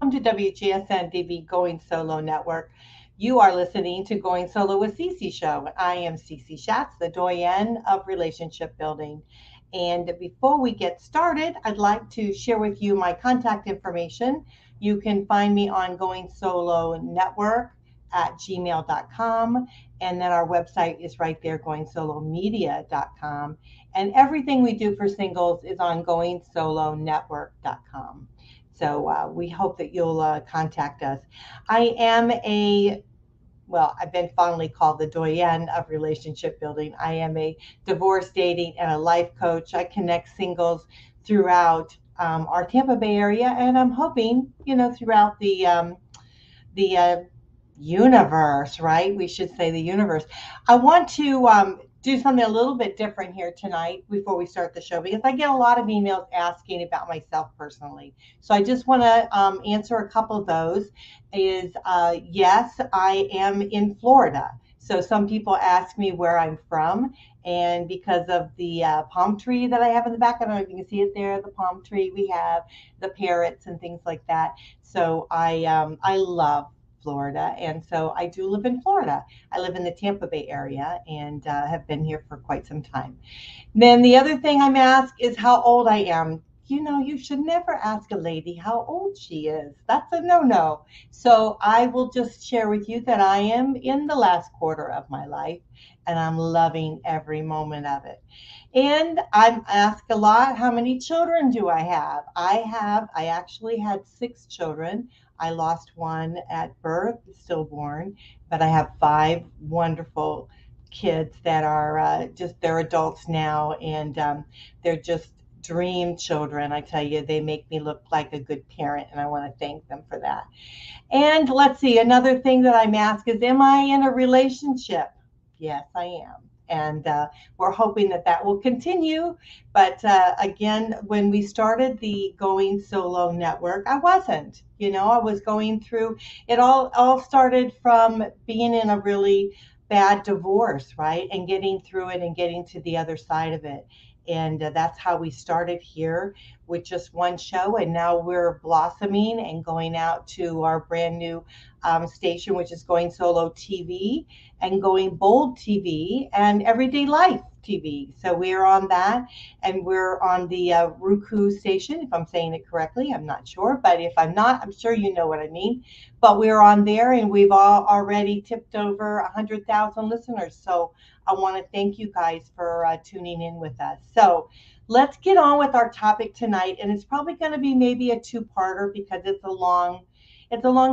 welcome to WGSN-DB Going Solo Network. You are listening to Going Solo with Cece show. I am Cece Shatz, the Doyenne of relationship building. And before we get started, I'd like to share with you my contact information. You can find me on Going Solo Network at gmail.com, and then our website is right there, goingSolomedia.com, and everything we do for singles is on goingsolonetwork.com. So we hope that you'll contact us. I've been fondly called the Doyenne of relationship building. I am a divorce, dating, and a life coach. I connect singles throughout our Tampa Bay area, and I'm hoping, throughout the universe, right? We should say the universe. I want to do something a little bit different here tonight before we start the show, because I get a lot of emails asking about myself personally. So I just want to answer a couple of those. Yes, I am in Florida. So some people ask me where I'm from, and because of the palm tree that I have in the back, I don't know if you can see it there, the palm tree we have, the parrots and things like that. So I love Florida, and so I do live in Florida. I live in the Tampa Bay area and have been here for quite some time. Then the other thing I'm asked is how old I am. You should never ask a lady how old she is. That's a no-no. So I will just share with you that I am in the last quarter of my life, and I'm loving every moment of it. And I'm asked a lot, how many children do I have? I actually had 6 children. I lost one at birth, stillborn, but I have 5 wonderful kids that are they're adults now, and they're just dream children. I tell you, they make me look like a good parent, and I want to thank them for that. And let's see, another thing that I'm asked is, am I in a relationship? Yes, I am. And we're hoping that will continue. But again, when we started the Going Solo Network, I wasn't. I was going through, it all started from being in a really bad divorce, right? And getting through it and getting to the other side of it. And that's how we started here with just one show. And now we're blossoming and going out to our brand new station, which is Going Solo TV and Going Bold TV and Everyday Life TV. So we're on that, and we're on the Roku station, if I'm saying it correctly. I'm not sure, but if I'm not, I'm sure you know what I mean. But we're on there, and we've already tipped over 100,000 listeners. So I want to thank you guys for tuning in with us. So let's get on with our topic tonight, and it's probably going to be maybe a 2-parter because it's a long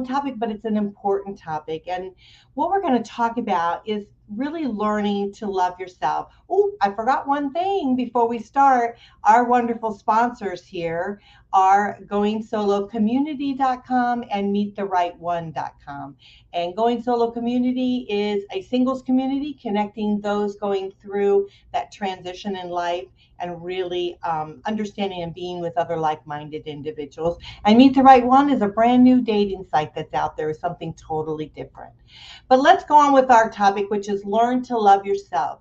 topic, but it's an important topic. And what we're going to talk about is really learning to love yourself. Oh, I forgot one thing before we start. Our wonderful sponsors here are goingsolocommunity.com and meettheright1.com. And Going Solo Community is a singles community connecting those going through that transition in life and really understanding and being with other like-minded individuals. And Meet the Right One is a brand new dating site that's out there, is something totally different. But let's go on with our topic, which is learn to love yourself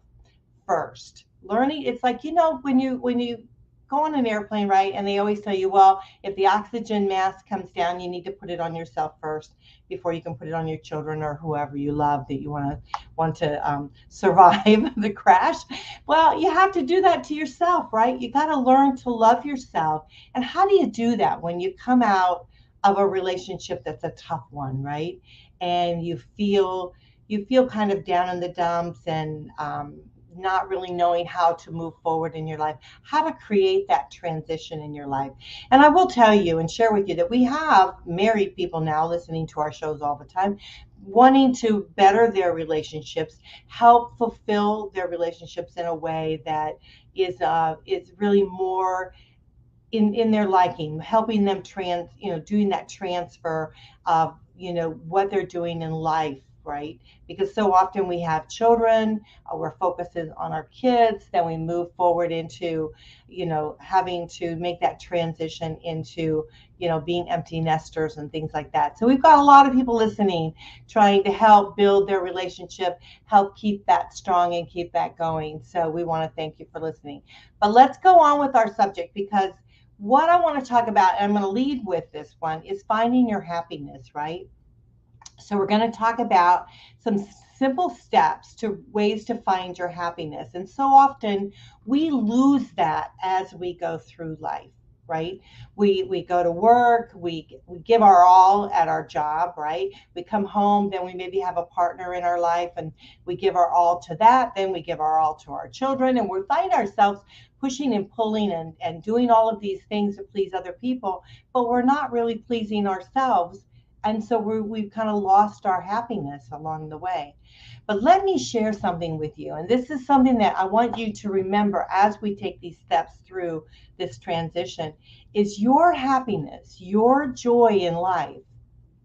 first. Learning, it's like, when you go on an airplane, right? And they always tell you, well, if the oxygen mask comes down, you need to put it on yourself first before you can put it on your children or whoever you love that you want to survive the crash. Well, you have to do that to yourself, right? You got to learn to love yourself. And how do you do that when you come out of a relationship that's a tough one, right? And you feel kind of down in the dumps and not really knowing how to move forward in your life, how to create that transition in your life. And I will tell you and share with you that we have married people now listening to our shows all the time, wanting to better their relationships, help fulfill their relationships in a way that is really more in their liking, helping them doing that transfer of, what they're doing in life, right? Because so often we have children, we're focusing on our kids, then we move forward into, having to make that transition into, being empty nesters and things like that. So we've got a lot of people listening, trying to help build their relationship, help keep that strong and keep that going. So we want to thank you for listening. But let's go on with our subject, because what I want to talk about, and I'm going to lead with this one, is finding your happiness, right? So we're going to talk about some simple steps to ways to find your happiness. And so often we lose that as we go through life, right? We go to work, we give our all at our job, right? We come home, then we maybe have a partner in our life and we give our all to that, then we give our all to our children, and we find ourselves pushing and pulling and doing all of these things to please other people, but we're not really pleasing ourselves, and so we've kind of lost our happiness along the way. But let me share something with you. And this is something that I want you to remember as we take these steps through this transition, is your happiness, your joy in life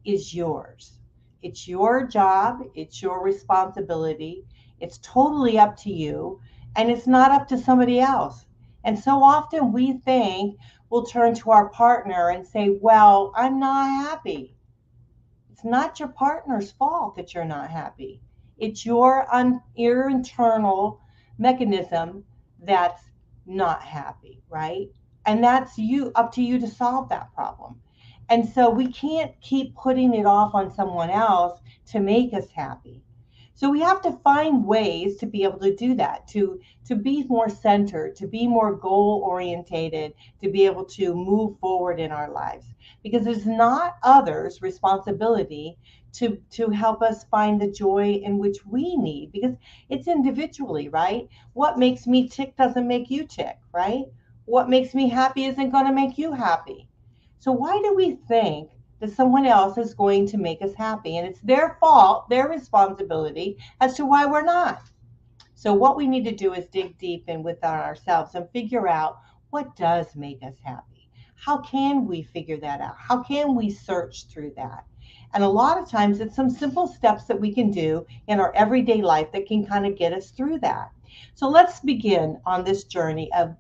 is yours. It's your job, it's your responsibility. It's totally up to you, and it's not up to somebody else. And so often we think we'll turn to our partner and say, "Well, I'm not happy." It's not your partner's fault that you're not happy. It's your internal mechanism that's not happy, right? And that's you up to you to solve that problem. And so we can't keep putting it off on someone else to make us happy. So we have to find ways to be able to do that, to be more centered, to be more goal orientated, to be able to move forward in our lives. Because it's not others' responsibility to help us find the joy in which we need, because it's individually, right? What makes me tick doesn't make you tick, right? What makes me happy isn't going to make you happy. So why do we think that someone else is going to make us happy? And it's their fault, their responsibility as to why we're not. So what we need to do is dig deep in within ourselves and figure out what does make us happy. How can we figure that out? How can we search through that? And a lot of times it's some simple steps that we can do in our everyday life that can kind of get us through that. So let's begin on this journey of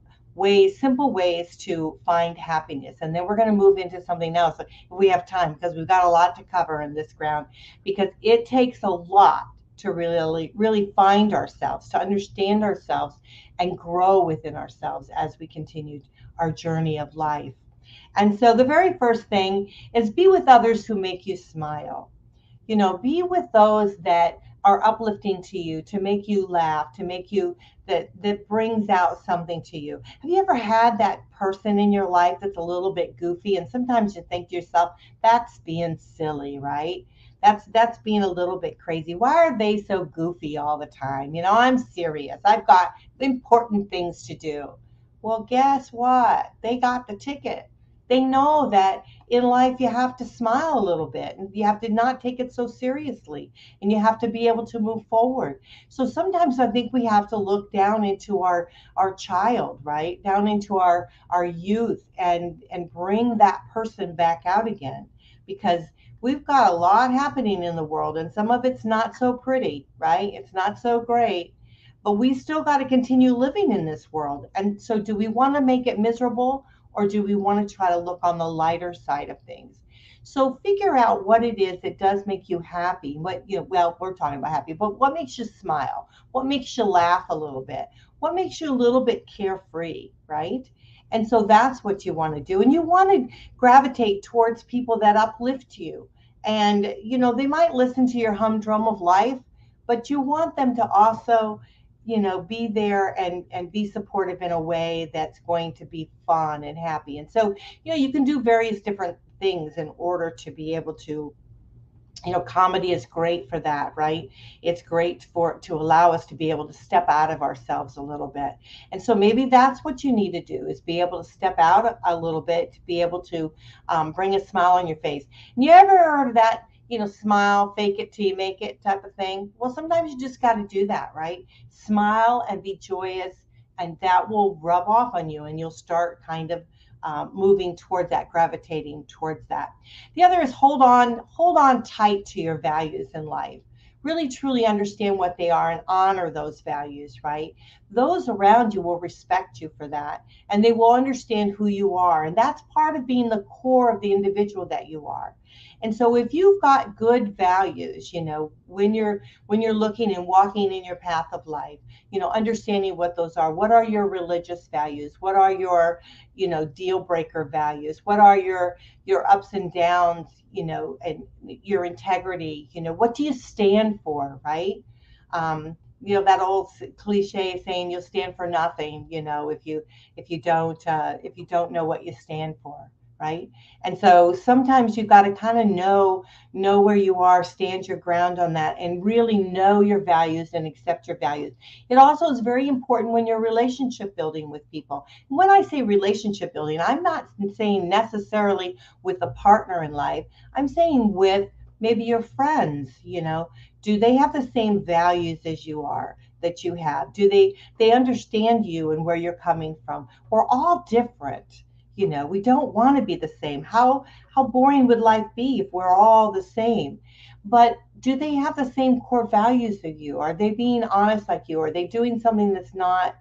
simple ways to find happiness. And then we're going to move into something else if we have time, because we've got a lot to cover in this ground, because it takes a lot to really find ourselves, to understand ourselves and grow within ourselves as we continue our journey of life. And so the very first thing is be with others who make you smile. Be with those that are uplifting to you, to make you laugh, to make you that brings out something to you. Have you ever had that person in your life that's a little bit goofy, and sometimes you think to yourself, that's being silly, right? That's being a little bit crazy. Why are they so goofy all the time? I'm serious. I've got important things to do. Well, guess what? They got the ticket. They know that in life you have to smile a little bit, and you have to not take it so seriously, and you have to be able to move forward. So sometimes I think we have to look down into our child, right, down into our youth, and bring that person back out again, because we've got a lot happening in the world, and some of it's not so pretty, right? It's not so great, but we still got to continue living in this world. And so do we want to make it miserable, or do we want to try to look on the lighter side of things? So figure out what it is that does make you happy. Well, we're talking about happy, but what makes you smile? What makes you laugh a little bit? What makes you a little bit carefree, right? And so that's what you want to do. And you want to gravitate towards people that uplift you. And, they might listen to your humdrum of life, but you want them to also be there and be supportive in a way that's going to be fun and happy. And so, you can do various different things in order to be able to, comedy is great for that, right? It's great to allow us to be able to step out of ourselves a little bit. And so maybe that's what you need to do, is be able to step out a little bit, to be able to bring a smile on your face. And you ever heard of that, smile, fake it till you make it type of thing? Well, sometimes you just got to do that, right? Smile and be joyous, and that will rub off on you, and you'll start kind of moving towards that, gravitating towards that. The other is hold on tight to your values in life, really truly understand what they are and honor those values, right? Those around you will respect you for that, and they will understand who you are. And that's part of being the core of the individual that you are. And so if you've got good values, when you're looking and walking in your path of life, understanding what those are. What are your religious values? What are your, deal breaker values? What are your ups and downs, and your integrity? What do you stand for, right? That old cliche saying, you'll stand for nothing, if you don't know what you stand for, right? And so sometimes you've got to kind of know where you are, stand your ground on that, and really know your values and accept your values. It also is very important when you're relationship building with people. When I say relationship building, I'm not saying necessarily with a partner in life. I'm saying with maybe your friends. Do they have the same values as you are, that you have? Do they understand you and where you're coming from? We're all different. We don't want to be the same. How boring would life be if we're all the same? But do they have the same core values as you? Are they being honest like you? Are they doing something that's not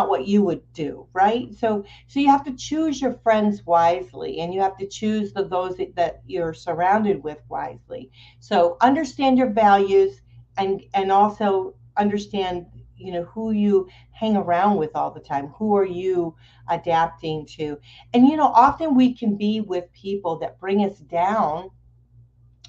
what you would do, right? So you have to choose your friends wisely, and you have to choose those that you're surrounded with wisely. So understand your values, and also understand who you hang around with all the time. Who are you adapting to? And often we can be with people that bring us down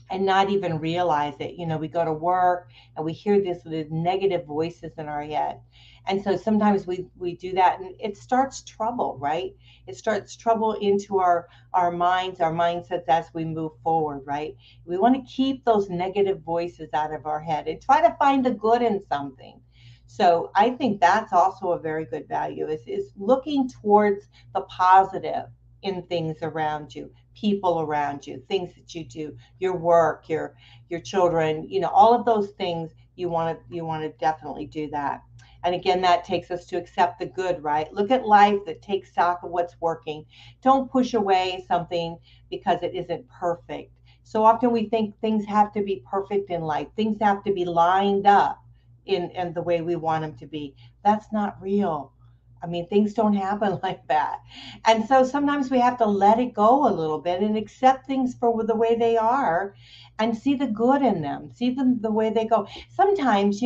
and not even realize it. We go to work and we hear these negative voices in our head. And so sometimes we do that, and it starts trouble, right? It starts trouble into our minds, our mindsets as we move forward, right? We want to keep those negative voices out of our head and try to find the good in something. So I think that's also a very good value, is looking towards the positive in things around you, people around you, things that you do, your work, your children, all of those things. You want to definitely do that. And again, that takes us to accept the good, right? Look at life, that takes stock of what's working. Don't push away something because it isn't perfect. So often we think things have to be perfect in life. Things have to be lined up in the way we want them to be. That's not real. I mean, things don't happen like that. And so sometimes we have to let it go a little bit and accept things for the way they are, and see the good in them, see them the way they go. Sometimes,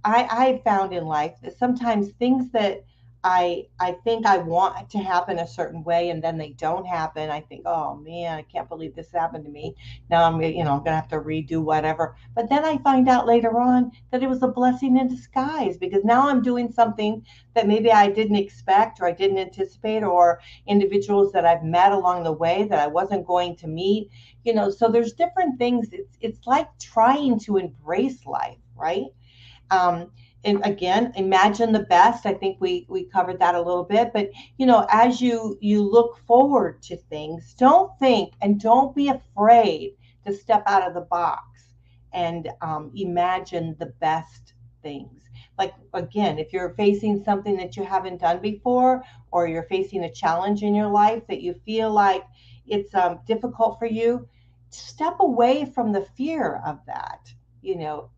I found in life that sometimes things that I think I want to happen a certain way, and then they don't happen. I think, oh man, I can't believe this happened to me. Now I'm gonna have to redo whatever. But then I find out later on that it was a blessing in disguise, because now I'm doing something that maybe I didn't expect, or I didn't anticipate, or individuals that I've met along the way that I wasn't going to meet. So there's different things. It's like trying to embrace life, right? And again, imagine the best. I think we covered that a little bit. But as you look forward to things, don't think and don't be afraid to step out of the box and imagine the best things. Like, again, if you're facing something that you haven't done before, or you're facing a challenge in your life that you feel like it's difficult for you, step away from the fear of that,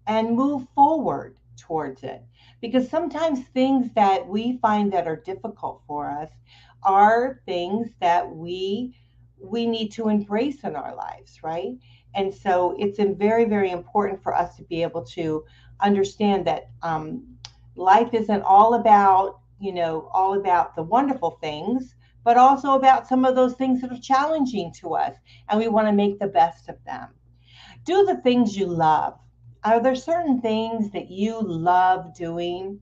and move forward towards it. Because sometimes things that we find that are difficult for us are things that we need to embrace in our lives, right? And so it's very, very important for us to be able to understand that life isn't all about the wonderful things, but also about some of those things that are challenging to us, and we want to make the best of them. Do the things you love. Are there certain things that you love doing?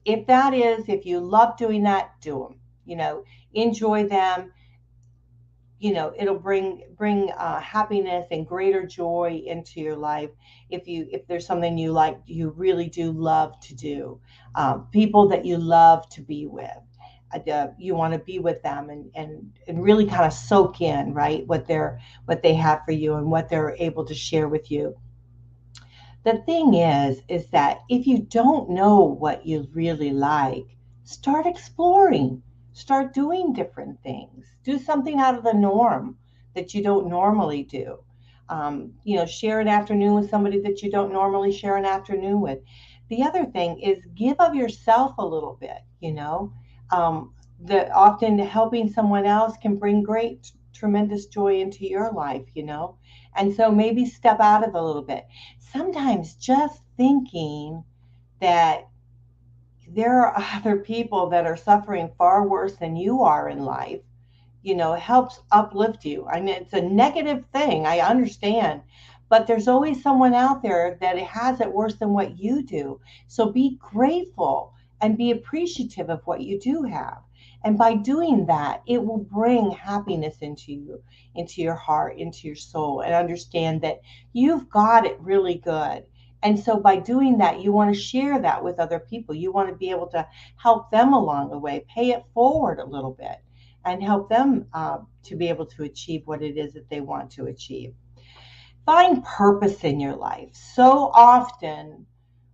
If you love doing that, do them. Enjoy them. It'll bring happiness and greater joy into your life. If there's something you like, you really do love to do, people that you love to be with. You want to be with them, and really kind of soak in, right, what they have for you and what they're able to share with you. The thing is that if you don't know what you really like, start exploring, start doing different things, do something out of the norm that you don't normally do. Share an afternoon with somebody that you don't normally share an afternoon with. The other thing is give of yourself a little bit. Um, that often helping someone else can bring great, tremendous joy into your life. And so maybe step out of it a little bit. Sometimes just thinking that there are other people that are suffering far worse than you are in life, helps uplift you. I mean, it's a negative thing, I understand, but there's always someone out there that has it worse than what you do. So be grateful and be appreciative of what you do have. And by doing that, it will bring happiness into you, into your heart, into your soul, and understand that you've got it really good. And so by doing that, you want to share that with other people. You want to be able to help them along the way, pay it forward a little bit and help them to be able to achieve what it is that they want to achieve. Find purpose in your life. So often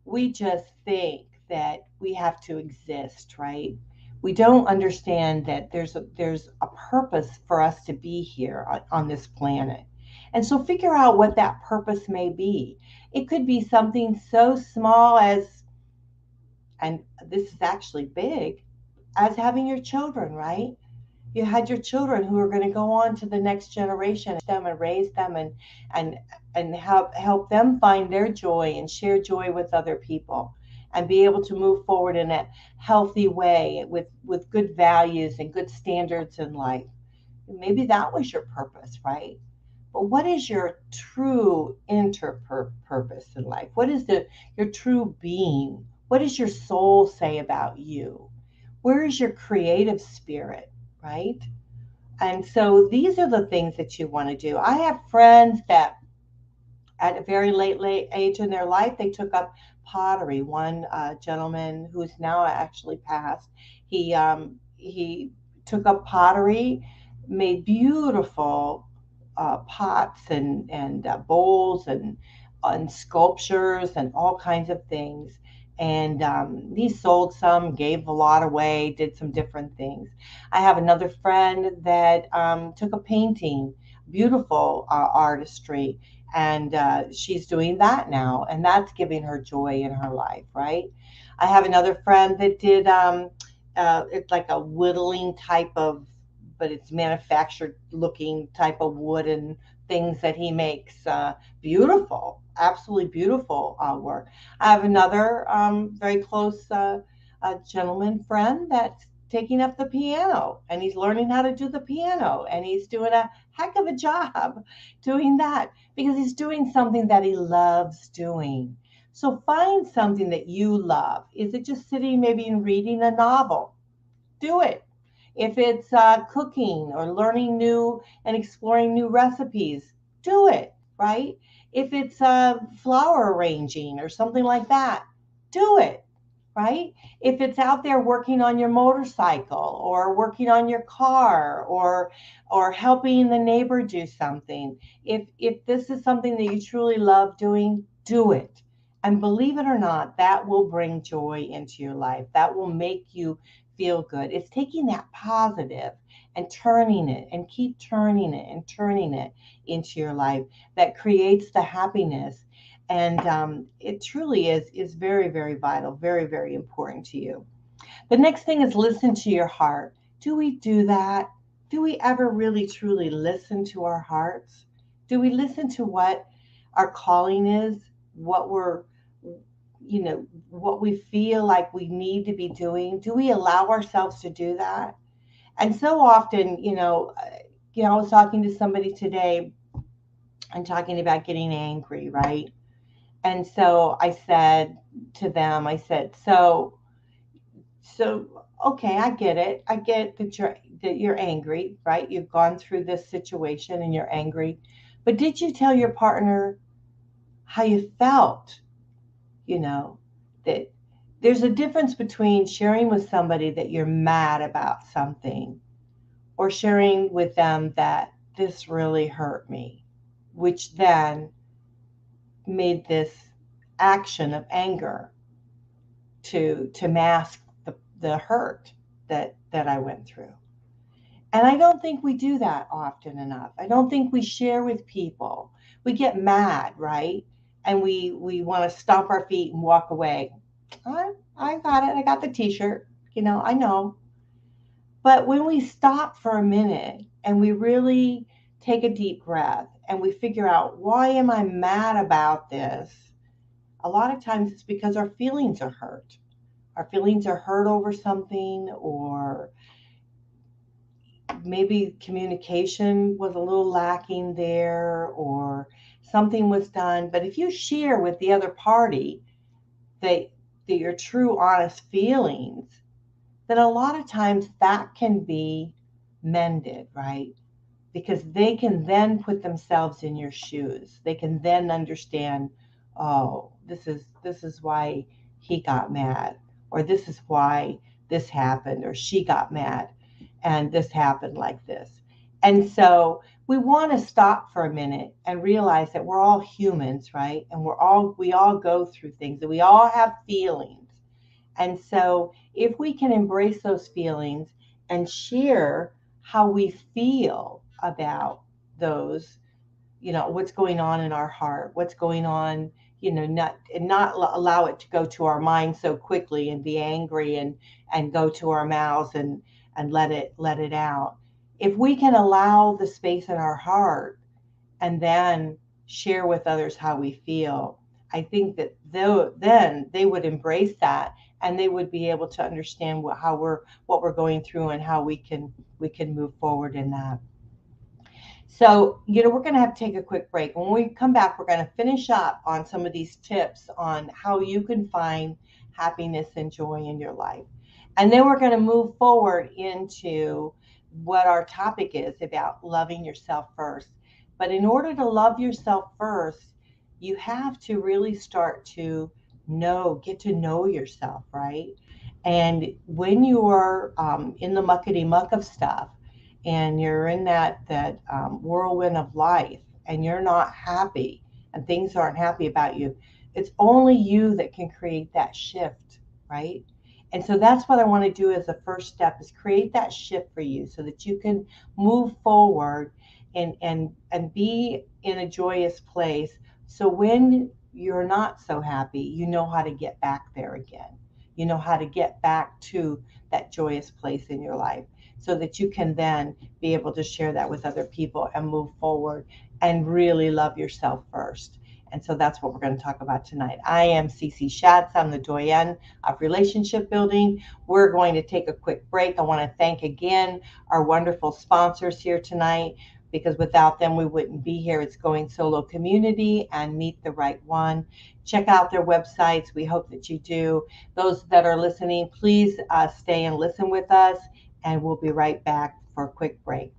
we just think that we have to exist, right? We don't understand that there's a purpose for us to be here on this planet. And so figure out what that purpose may be. It could be something so small as, and this is actually big, as having your children, right? You had your children who are going to go on to the next generation, them and raise them and help them find their joy and share joy with other people and be able to move forward in a healthy way with good values and good standards in life. Maybe that was your purpose, right? But what is your true purpose in life? What is your true being? What does your soul say about you? Where is your creative spirit, right? And so these are the things that you want to do. I have friends that at a very late age in their life, they took up pottery. One gentleman who is now actually passed, he took up pottery, made beautiful pots and bowls and sculptures and all kinds of things. And he sold some, gave a lot away, did some different things. I have another friend that took a painting, beautiful artistry, and she's doing that now, and that's giving her joy in her life, right? I have another friend that did it's like a whittling type of, but it's manufactured looking type of wooden things that he makes. Beautiful, absolutely beautiful work. I have another very close gentleman friend that's taking up the piano, and he's learning how to do the piano, and he's doing a heck of a job doing that because he's doing something that he loves doing. So find something that you love. Is it just sitting maybe and reading a novel? Do it. If it's cooking or learning new and exploring new recipes, do it, right? If it's flower arranging or something like that, do it, right? If it's out there working on your motorcycle or working on your car or helping the neighbor do something, if this is something that you truly love doing, do it. And believe it or not, that will bring joy into your life. That will make you feel good. It's taking that positive and turning it and keep turning it and turning it into your life that creates the happiness. And it truly is very, very vital, very, very important to you. The next thing is listen to your heart. Do we do that? Do we ever really, truly listen to our hearts? Do we listen to what our calling is, what what we feel like we need to be doing? Do we allow ourselves to do that? And so often, I was talking to somebody today and talking about getting angry, right? And so I said to them, I said, so okay, I get it. I get that you're angry, right? You've gone through this situation and you're angry. But did you tell your partner how you felt? You know, that there's a difference between sharing with somebody that you're mad about something or sharing with them that this really hurt me, which then made this action of anger to mask the hurt that I went through. And I don't think we do that often enough. I don't think we share with people. we get mad, right? And we want to stomp our feet and walk away. I got it. I got the t-shirt. I know. But when we stop for a minute and we really take a deep breath and we figure out, why am I mad about this? A lot of times it's because our feelings are hurt. Our feelings are hurt over something, or maybe communication was a little lacking there, or something was done. But if you share with the other party that, your true, honest feelings, then a lot of times that can be mended, right? Because they can then put themselves in your shoes. They can then understand, oh, this is why he got mad, or this is why this happened, or she got mad and this happened like this. And so we want to stop for a minute and realize that we're all humans, right? And we all go through things, and we all have feelings. And so if we can embrace those feelings and share how we feel about those, what's going on in our heart, what's going on, not allow it to go to our mind so quickly and be angry and go to our mouths and let it out. If we can allow the space in our heart and then share with others how we feel, I think that then they would embrace that, and they would be able to understand what we're going through, and how we can move forward in that. So, we're going to have to take a quick break. When we come back, we're going to finish up on some of these tips on how you can find happiness and joy in your life. And then we're going to move forward into what our topic is about, loving yourself first. But in order to love yourself first, you have to really start to get to know yourself, right? And when you are in the muckety muck of stuff, and you're in that whirlwind of life, and you're not happy, and things aren't happy about you, it's only you that can create that shift, right? And so that's what I want to do as the first step, is create that shift for you so that you can move forward and be in a joyous place. So when you're not so happy, you know how to get back there again. You know how to get back to that joyous place in your life, so that you can then be able to share that with other people and move forward and really love yourself first. And so that's what we're going to talk about tonight. I am Cece Shatz. I'm the Doyenne of relationship building. We're going to take a quick break. I want to thank again our wonderful sponsors here tonight, because without them we wouldn't be here. It's Going Solo Community and Meet the Right One. Check out their websites. We hope that you do. Those that are listening, please stay and listen with us, and we'll be right back for a quick break.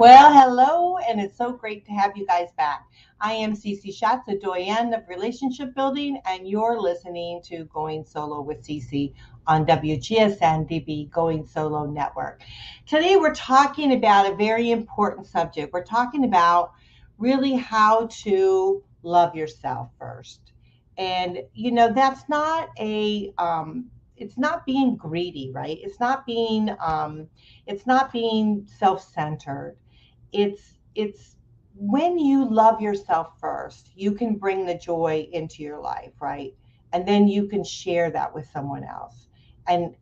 Well, hello, and it's so great to have you guys back. I am Cece Shatz, a Doyenne of relationship building, and you're listening to Going Solo with Cece on WGSN-DB Going Solo Network. Today, we're talking about a very important subject. We're talking about really how to love yourself first. And, that's not it's not being greedy, right? It's not being self-centered. It's when you love yourself first, you can bring the joy into your life, right? And then you can share that with someone else. And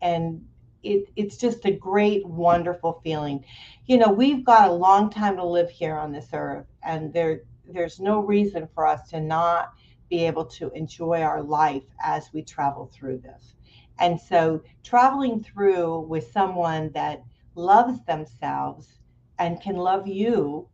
it's just a great, wonderful feeling. We've got a long time to live here on this earth, and there's no reason for us to not be able to enjoy our life as we travel through this. And so traveling through with someone that loves themselves and can love you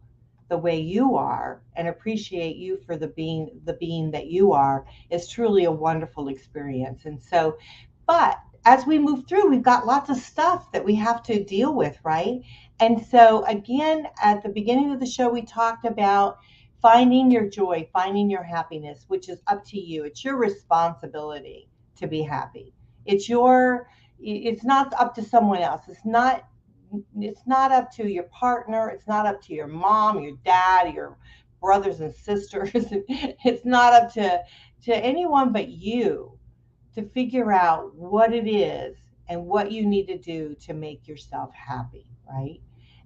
the way you are and appreciate you for the being that you are is truly a wonderful experience. And so, but as we move through, we've got lots of stuff that we have to deal with, right? And so again, at the beginning of the show, we talked about finding your joy, finding your happiness, which is up to you. It's your responsibility to be happy. It's not up to someone else. It's not up to your partner. It's not up to your mom, your dad, your brothers and sisters. It's not up to anyone but you to figure out what it is and what you need to do to make yourself happy, right?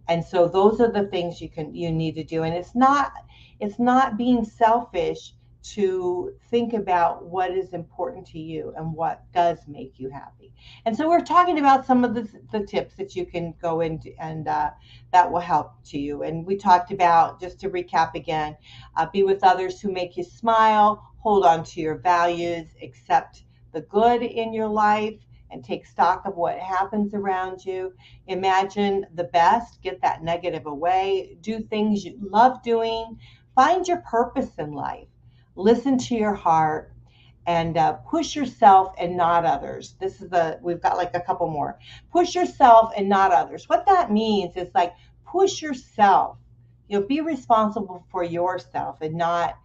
And so those are the things you need to do. And it's not being selfish to think about what is important to you and what does make you happy. And so we're talking about some of the tips that you can go into, and that will help to you. And we talked about, just to recap again, be with others who make you smile, hold on to your values, accept the good in your life, and take stock of what happens around you. Imagine the best, get that negative away, do things you love doing, find your purpose in life, listen to your heart, and push yourself and not others. We've got like a couple more. Push yourself and not others. What that means is like push yourself. Be responsible for yourself and not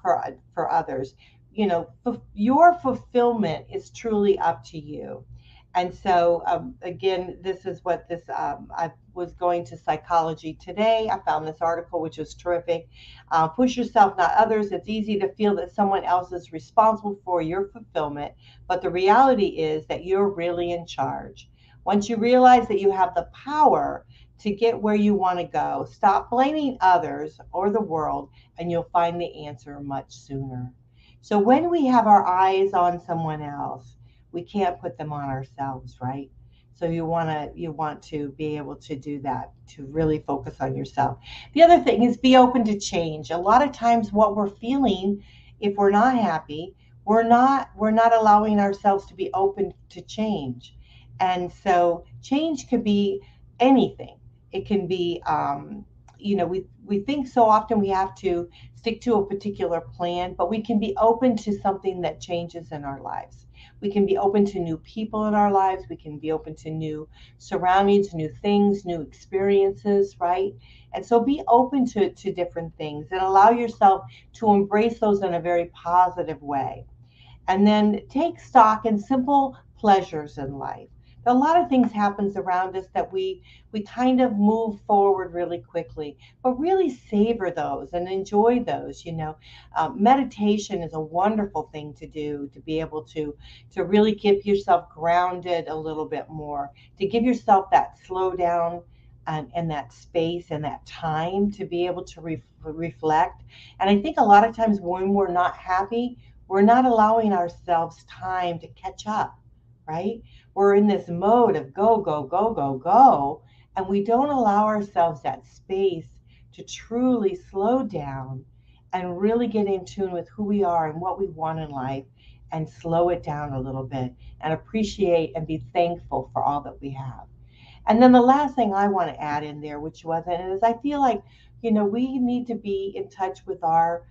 for others. Your fulfillment is truly up to you. And so, again, this is what this, I was going to psychology today. I found this article, which was terrific. Push yourself, not others. It's easy to feel that someone else is responsible for your fulfillment, but the reality is that you're really in charge. Once you realize that you have the power to get where you want to go, stop blaming others or the world, and you'll find the answer much sooner. So when we have our eyes on someone else, we can't put them on ourselves, right? So you want to be able to do that, to really focus on yourself. The other thing is be open to change. A lot of times what we're feeling, if we're not happy, we're not allowing ourselves to be open to change. And so change could be anything. It can be we think so often we have to stick to a particular plan, but we can be open to something that changes in our lives. We can be open to new people in our lives. We can be open to new surroundings, new things, new experiences, right? And so be open to different things and allow yourself to embrace those in a very positive way. And then take stock in simple pleasures in life. A lot of things happens around us that we kind of move forward really quickly, but really savor those and enjoy those. Meditation is a wonderful thing to do, to be able to really give yourself grounded a little bit more, to give yourself that slow down and that space and that time to be able to reflect. And I think a lot of times when we're not happy, we're not allowing ourselves time to catch up, right? We're in this mode of go, go, go, go, go, and we don't allow ourselves that space to truly slow down and really get in tune with who we are and what we want in life, and slow it down a little bit and appreciate and be thankful for all that we have. And then the last thing I want to add in there, which wasn't, is I feel like, we need to be in touch with our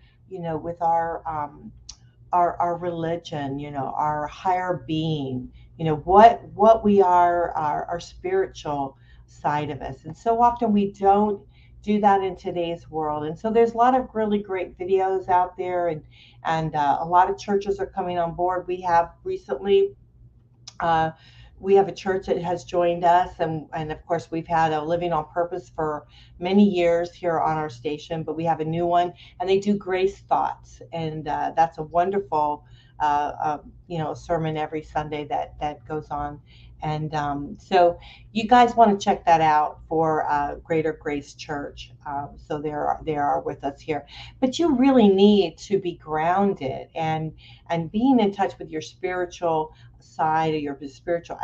religion, our higher being, what we are, our spiritual side of us. And so often we don't do that in today's world. And so there's a lot of really great videos out there, and a lot of churches are coming on board. We have recently uh, we have a church that has joined us, and of course, we've had a Living on Purpose for many years here on our station, but we have a new one, and they do Grace Thoughts, and that's a wonderful, sermon every Sunday that goes on. And so you guys want to check that out for Greater Grace Church. So they are with us here, but you really need to be grounded and being in touch with your spiritual side or your spiritual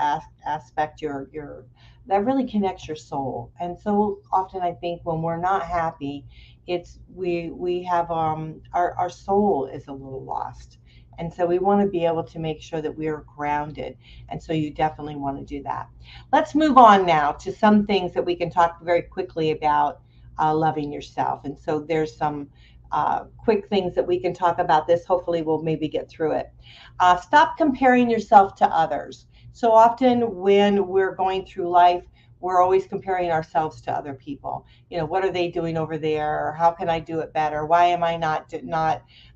aspect, your that really connects your soul. And so often I think when we're not happy, it's we have our soul is a little lost. And so we want to be able to make sure that we are grounded. And so you definitely want to do that. Let's move on now to some things that we can talk very quickly about loving yourself. And so there's some quick things that we can talk about this. Hopefully we'll maybe get through it. Stop comparing yourself to others. So often when we're going through life, we're always comparing ourselves to other people. What are they doing over there? How can I do it better? Why am I not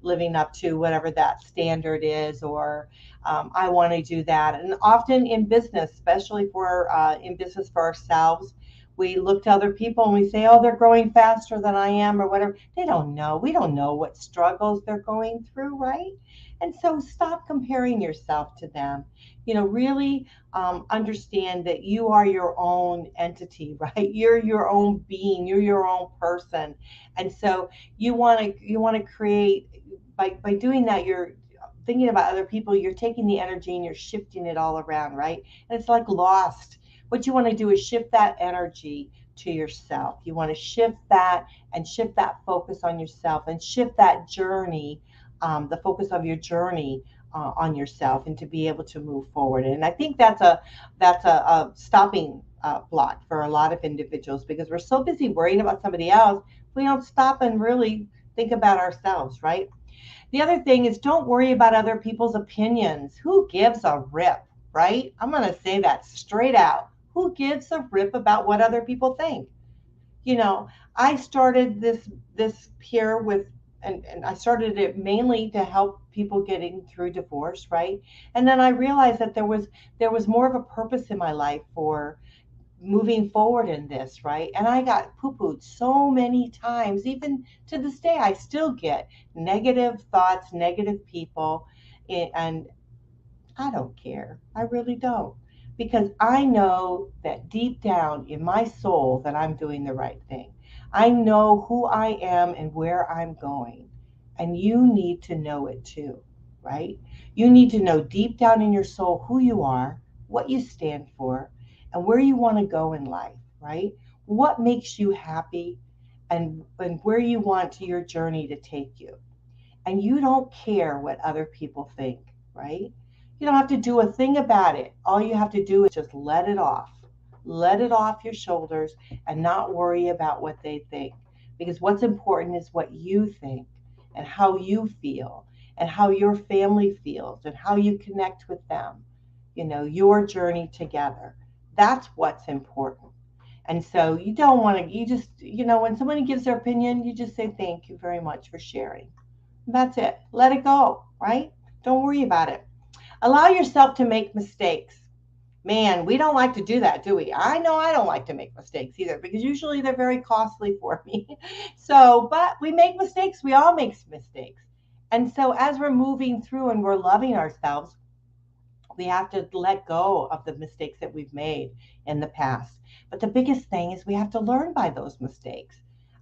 living up to whatever that standard is? Or I want to do that. And often in business, especially if we're in business for ourselves, we look to other people and we say, oh, they're growing faster than I am or whatever. They don't know. We don't know what struggles they're going through, right? And so stop comparing yourself to them. Really understand that you are your own entity, right? You're your own being. You're your own person. And so you want to create by doing that. You're thinking about other people. You're taking the energy and you're shifting it all around, right? And it's like lost. What you want to do is shift that energy to yourself. You want to shift that and shift that focus on yourself and shift that journey, the focus of your journey on yourself, and to be able to move forward. And I think that's a stopping block for a lot of individuals, because we're so busy worrying about somebody else, we don't stop and really think about ourselves, right? The other thing is, don't worry about other people's opinions. Who gives a rip, right? I'm going to say that straight out. Who gives a rip about what other people think? you know, I started this here with, and I started it mainly to help people getting through divorce, right? And then I realized that there was more of a purpose in my life for moving forward in this, right? And I got poo-pooed so many times. Even to this day, I still get negative thoughts, negative people, and I don't care. I really don't. Because I know that deep down in my soul that I'm doing the right thing. I know who I am and where I'm going. And you need to know it too, right? You need to know deep down in your soul who you are, what you stand for, and where you want to go in life, right? What makes you happy, and where you want your journey to take you. And you don't care what other people think, right? You don't have to do a thing about it. All you have to do is just let it off. Let it off your shoulders and not worry about what they think. Because what's important is what you think and how you feel and how your family feels and how you connect with them. Your journey together. That's what's important. And so you don't want to, you just, when somebody gives their opinion, you just say, thank you very much for sharing. That's it. Let it go, right? Don't worry about it. Allow yourself to make mistakes. Man, we don't like to do that, do we? I know I don't like to make mistakes either, because usually they're very costly for me. So, but we make mistakes. We all make mistakes. And so as we're moving through and we're loving ourselves, we have to let go of the mistakes that we've made in the past. But the biggest thing is we have to learn by those mistakes.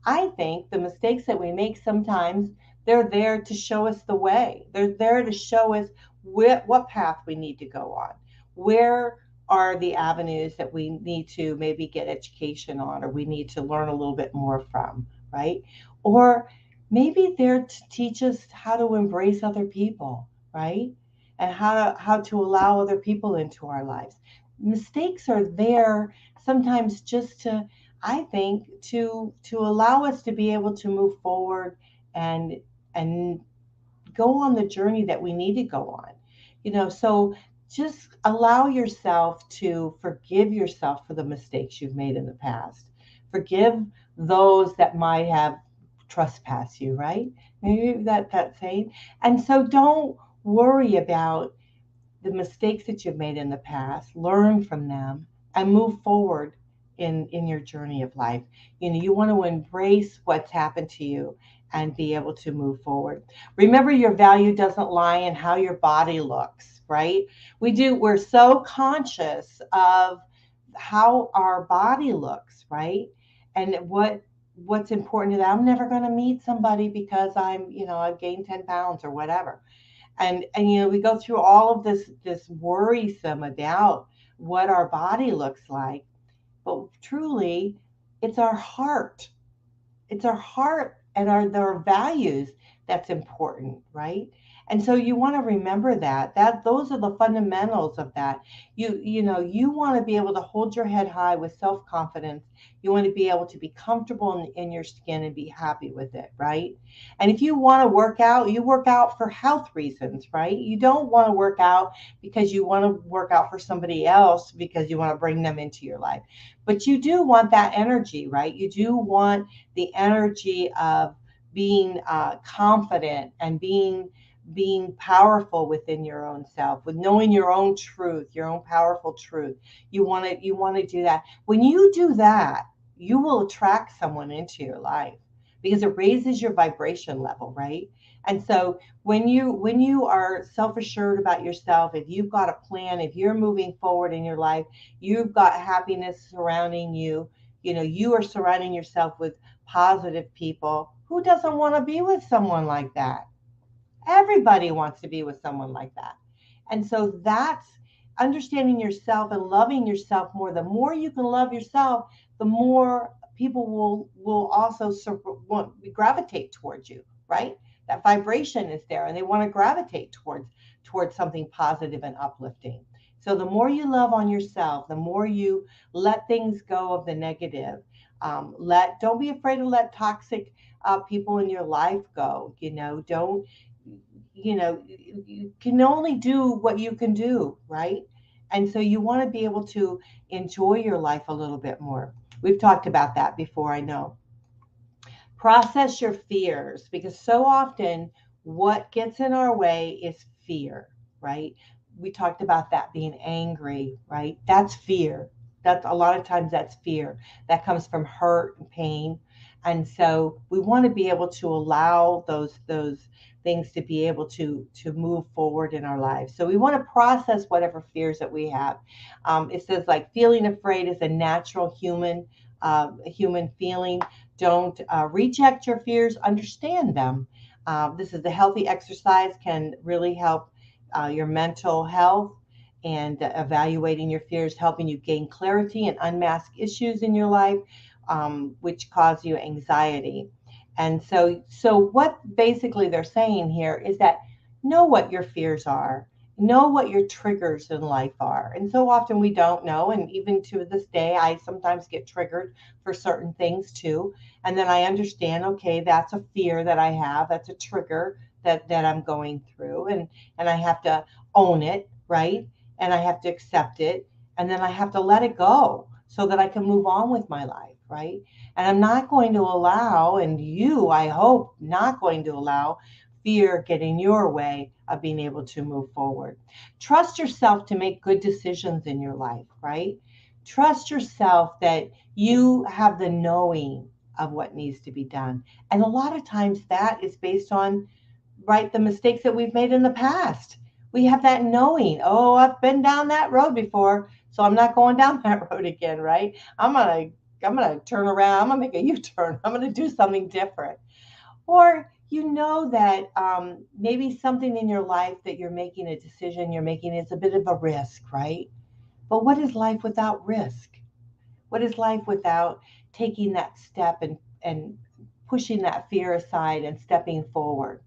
I think the mistakes that we make sometimes, they're there to show us the way. They're there to show us what path we need to go on. Where are the avenues that we need to maybe get education on, or we need to learn a little bit more from, right? Or maybe they're to teach us how to embrace other people, right? And how to allow other people into our lives. Mistakes are there sometimes just to, I think, to allow us to be able to move forward and go on the journey that we need to go on. So just allow yourself to forgive yourself for the mistakes you've made in the past. Forgive those that might have trespassed you, right? Maybe that saying. And so don't worry about the mistakes that you've made in the past, learn from them, and move forward in your journey of life. You want to embrace what's happened to you and be able to move forward. Remember, your value doesn't lie in how your body looks, right? We're so conscious of how our body looks, right? And what's important to that. I'm never going to meet somebody because I've gained 10 pounds or whatever. And we go through all of this worrisome about what our body looks like, but truly it's our heart. It's our heart and our values that's important, right? And so you want to remember that those are the fundamentals of that. You want to be able to hold your head high with self-confidence. You want to be able to be comfortable in your skin and be happy with it, right? And if you want to work out, you work out for health reasons, right? You don't want to work out because you want to work out for somebody else because you want to bring them into your life. But you do want that energy, right? You do want the energy of being confident and being powerful within your own self, with knowing your own truth, your own powerful truth. You want to do that. When you do that, you will attract someone into your life because it raises your vibration level, right? And so when you are self-assured about yourself, if you've got a plan, if you're moving forward in your life, you've got happiness surrounding you, you are surrounding yourself with positive people. Who doesn't want to be with someone like that? Everybody wants to be with someone like that. And so that's understanding yourself and loving yourself more. The more you can love yourself, the more people will also gravitate towards you, right? That vibration is there and they want to gravitate towards something positive and uplifting. So the more you love on yourself, the more you let things go of the negative. Don't be afraid to let toxic people in your life go. Don't you can only do what you can do, right? And so you want to be able to enjoy your life a little bit more. We've talked about that before, I know. Process your fears, because so often what gets in our way is fear, right? We talked about that being angry, right? That's fear. That's a lot of times that's fear that comes from hurt and pain. And so we want to be able to allow those things to be able to move forward in our lives. So we want to process whatever fears that we have. It says like feeling afraid is a natural human feeling. Don't reject your fears, understand them. This is the healthy exercise can really help your mental health, and evaluating your fears, helping you gain clarity and unmask issues in your life, which cause you anxiety. And so what basically they're saying here is that know what your fears are, know what your triggers in life are. And so often we don't know. And even to this day, I sometimes get triggered for certain things too. And then I understand, okay, that's a fear that I have. That's a trigger that I'm going through. And I have to own it, right? And I have to accept it. And then I have to let it go so that I can move on with my life, right? And I'm not going to allow, and you, I hope, not going to allow fear get in your way of being able to move forward. Trust yourself to make good decisions in your life, right? Trust yourself that you have the knowing of what needs to be done. And a lot of times that is based on, right, the mistakes that we've made in the past. We have that knowing, oh, I've been down that road before, so I'm not going down that road again, right? I'm gonna turn around, I'm gonna make a U-turn, I'm gonna do something different. Or you know that maybe something in your life that you're making a decision you're making is a bit of a risk, right? But what is life without risk? What is life without taking that step and pushing that fear aside and stepping forward?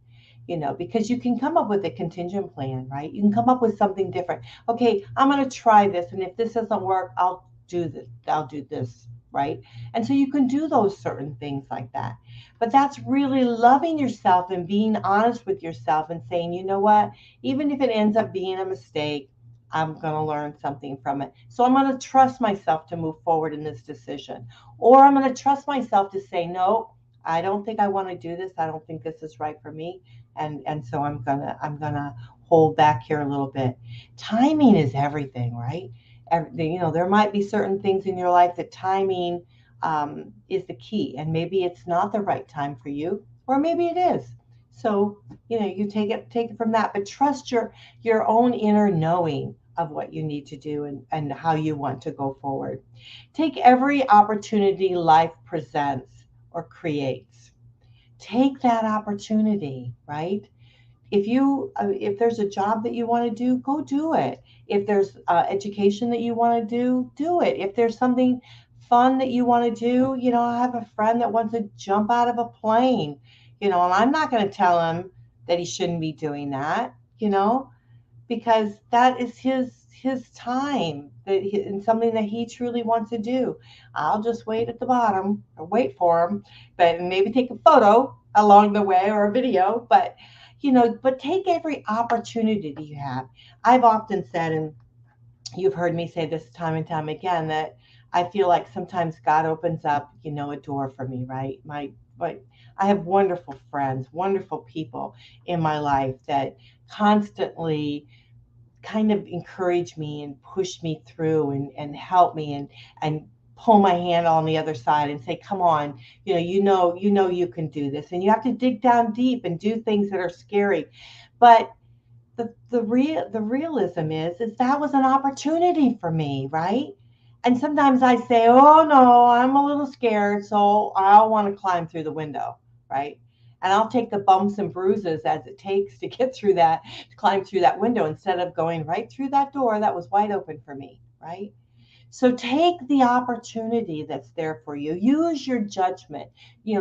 Because you can come up with a contingent plan, right? You can come up with something different. Okay, I'm going to try this. And if this doesn't work, I'll do this. I'll do this, right? And so you can do those certain things like that. But that's really loving yourself and being honest with yourself and saying, you know what, even if it ends up being a mistake, I'm going to learn something from it. So I'm going to trust myself to move forward in this decision. Or I'm going to trust myself to say, no, I don't think I want to do this. I don't think this is right for me. And so I'm gonna hold back here a little bit. Timing is everything, right? There might be certain things in your life that timing is the key, and maybe it's not the right time for you, or maybe it is. So you take it from that, but trust your own inner knowing of what you need to do and how you want to go forward. Take every opportunity life presents or creates. Take that opportunity, right? If there's a job that you want to do, go do it. If there's education that you want to do it. If there's something fun that you want to do, I have a friend that wants to jump out of a plane, and I'm not going to tell him that he shouldn't be doing that, because that is his time and something that he truly wants to do. I'll just wait at the bottom or wait for him, but maybe take a photo along the way or a video. But take every opportunity that you have. I've often said, and you've heard me say this time and time again, that I feel like sometimes God opens up, a door for me, right? My I have wonderful friends, wonderful people in my life that constantly kind of encourage me and push me through and help me and pull my hand on the other side and say, come on, you can do this. And you have to dig down deep and do things that are scary. But the realism is that was an opportunity for me, right? And sometimes I say, oh no, I'm a little scared, so I'll want to climb through the window, right? And I'll take the bumps and bruises as it takes to get through that, to climb through that window instead of going right through that door that was wide open for me, right? So take the opportunity that's there for you. Use your judgment.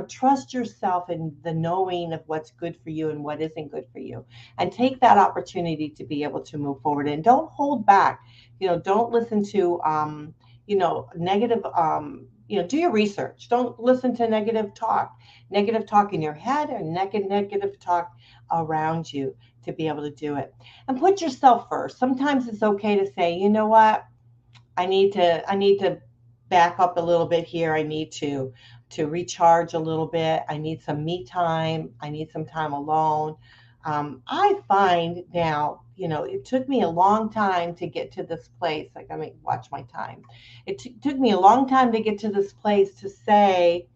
Trust yourself in the knowing of what's good for you and what isn't good for you. And take that opportunity to be able to move forward. And don't hold back. Don't listen to negative do your research. Don't listen to negative talk in your head or negative talk around you to be able to do it. And put yourself first. Sometimes it's okay to say, you know what? I need to back up a little bit here. I need to recharge a little bit. I need some me time. I need some time alone. I find now, it took me a long time to get to this place. Like, I mean, watch my time. It took me a long time to get to this place to say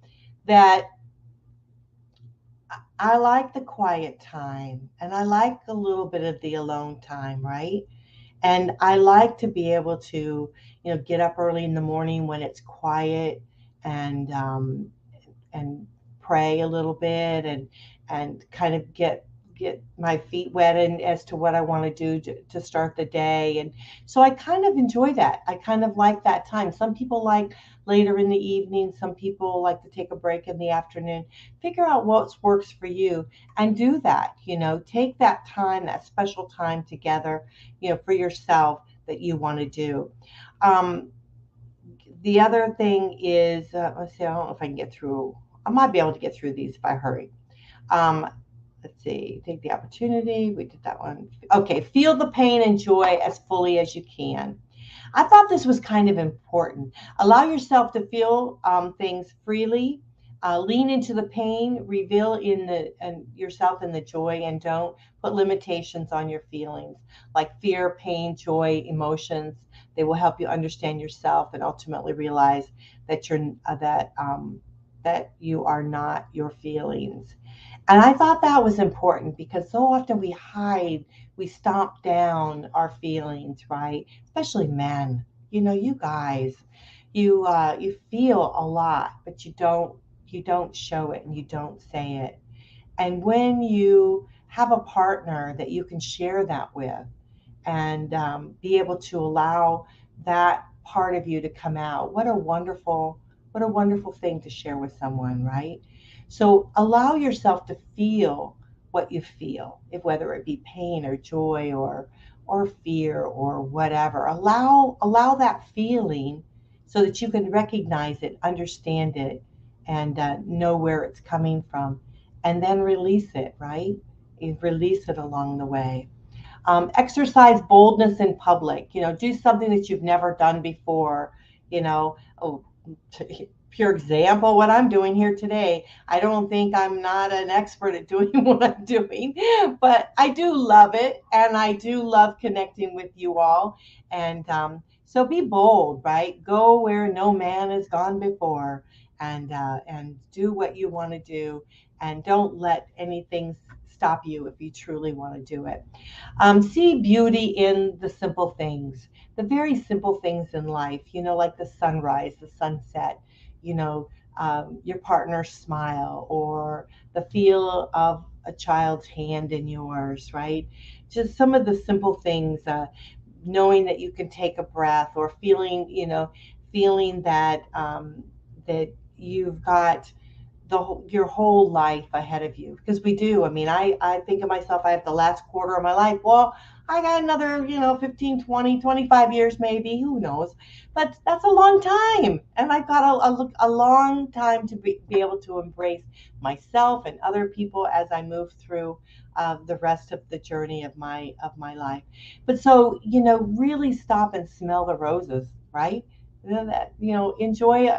that I like the quiet time and I like a little bit of the alone time, right? And I like to be able to, get up early in the morning when it's quiet and pray a little bit and kind of get my feet wet and as to what I want to do to start the day. And so I kind of enjoy that. I kind of like that time. Some people like later in the evening. Some people like to take a break in the afternoon. Figure out what works for you and do that. Take that time, that special time together, for yourself that you want to do. Um, the other thing is, let's see, I don't know if I can get through. I might be able to get through these if I hurry. Um, let's see, take the opportunity. We did that one. Okay, feel the pain and joy as fully as you can. I thought this was kind of important. Allow yourself to feel things freely. Lean into the pain, reveal yourself in the joy, and don't put limitations on your feelings like fear, pain, joy, emotions. They will help you understand yourself and ultimately realize that that you are not your feelings. And I thought that was important because so often we stomp down our feelings, right? Especially men. You guys, you feel a lot, but you don't show it and you don't say it. And when you have a partner that you can share that with and be able to allow that part of you to come out, what a wonderful thing to share with someone, right? So allow yourself to feel what you feel, if whether it be pain or joy or fear or whatever. Allow that feeling so that you can recognize it, understand it, and know where it's coming from, and then release it, right? You release it along the way. Exercise boldness in public. Do something that you've never done before. You know, oh, pure example, what I'm doing here today. I don't think I'm not an expert at doing what I'm doing, but I do love it, and I do love connecting with you all. And so be bold, right? Go where no man has gone before, and do what you want to do, and don't let anything stop you if you truly want to do it. See beauty in the simple things, the very simple things in life, like the sunrise, the sunset, you know, your partner's smile, or the feel of a child's hand in yours, right? Just some of the simple things, knowing that you can take a breath, or feeling that you've got your whole life ahead of you, because we do. I mean, I think of myself, I have the last quarter of my life. Well, I got another 15, 20, 25 years maybe, who knows, but that's a long time, and I've got a long time to be able to embrace myself and other people as I move through the rest of the journey of my life. But so, really stop and smell the roses, right? Enjoy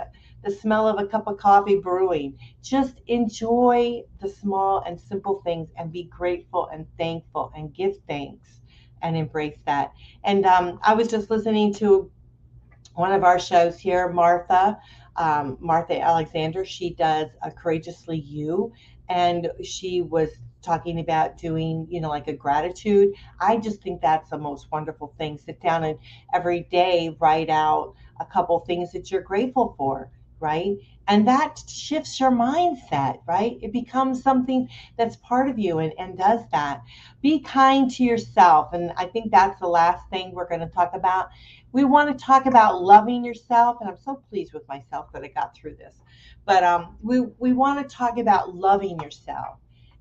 the smell of a cup of coffee brewing. Just enjoy the small and simple things, and be grateful and thankful, and give thanks, and embrace that. And I was just listening to one of our shows here, Martha Alexander. She does a Courageously You, and she was talking about doing, like a gratitude. I just think that's the most wonderful thing. Sit down and every day write out a couple things that you're grateful for, right? And that shifts your mindset, right? It becomes something that's part of you, and does that. Be kind to yourself. And I think that's the last thing we're going to talk about. We want to talk about loving yourself, and I'm so pleased with myself that I got through this. But we want to talk about loving yourself.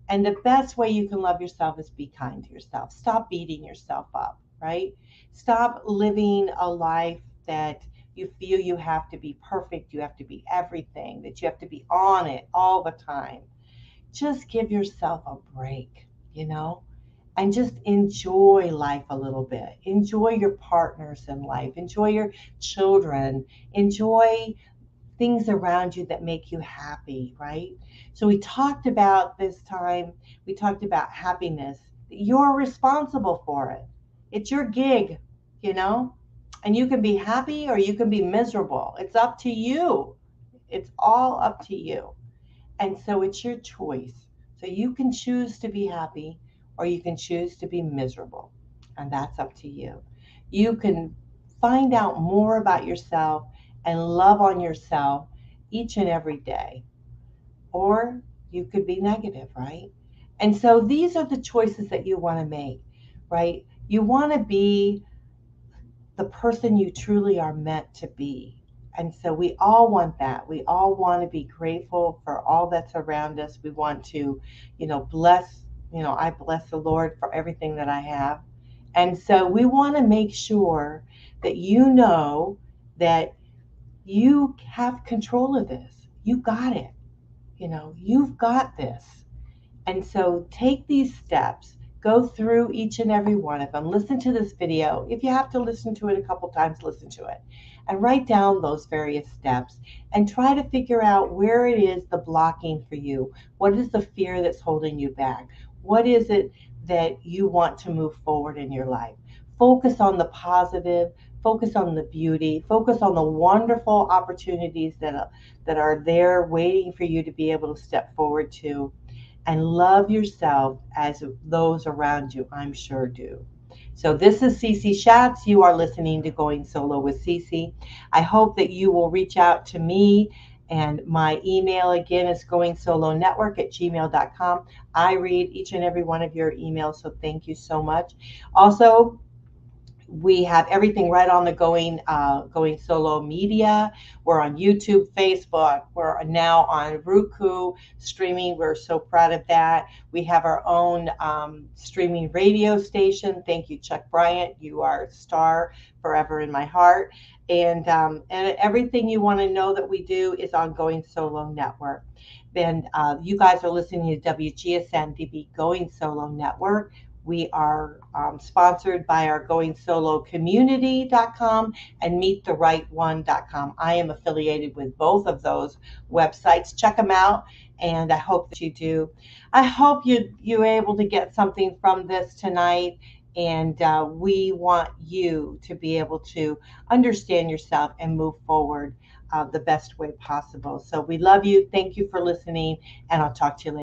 And the best way you can love yourself is be kind to yourself. Stop beating yourself up, right? Stop living a life that you feel you have to be perfect, you have to be everything, that you have to be on it all the time. Just give yourself a break, you know? And just enjoy life a little bit. Enjoy your partners in life. Enjoy your children. Enjoy things around you that make you happy, right? So we talked about this time, we talked about happiness. You're responsible for it. It's your gig, you know? And you can be happy or you can be miserable. It's up to you. It's all up to you. And so it's your choice. So you can choose to be happy or you can choose to be miserable. And that's up to you. You can find out more about yourself and love on yourself each and every day. Or you could be negative, right? And so these are the choices that you want to make, right? You want to be the person you truly are meant to be. And so we all want that. We all want to be grateful for all that's around us. We want to, bless, I bless the Lord for everything that I have. And so we want to make sure that you know that you have control of this. You got it. You've got this. And so take these steps, go through each and every one of them, listen to this video. If you have to listen to it a couple times, listen to it, and write down those various steps, and try to figure out where it is the blocking for you. What is the fear that's holding you back? What is it that you want to move forward in your life? Focus on the positive, focus on the beauty, focus on the wonderful opportunities that are there waiting for you to be able to step forward to, and love yourself as those around you, I'm sure, do. So this is Cece Shatz. You are listening to Going Solo with Cece. I hope that you will reach out to me, and my email again is goingsolonetwork@gmail.com. I read each and every one of your emails, so thank you so much. Also, we have everything right on the Going Solo media. We're on YouTube, Facebook. We're now on Roku streaming. We're so proud of that. We have our own streaming radio station. Thank you, Chuck Bryant. You are a star forever in my heart. And everything you want to know that we do is on Going Solo Network. Then you guys are listening to WGSN-DB Going Solo Network. We are sponsored by our goingsolocommunity.com and meettherightone.com. I am affiliated with both of those websites. Check them out, and I hope that you do. I hope you're able to get something from this tonight, and we want you to be able to understand yourself and move forward the best way possible. So we love you. Thank you for listening, and I'll talk to you later.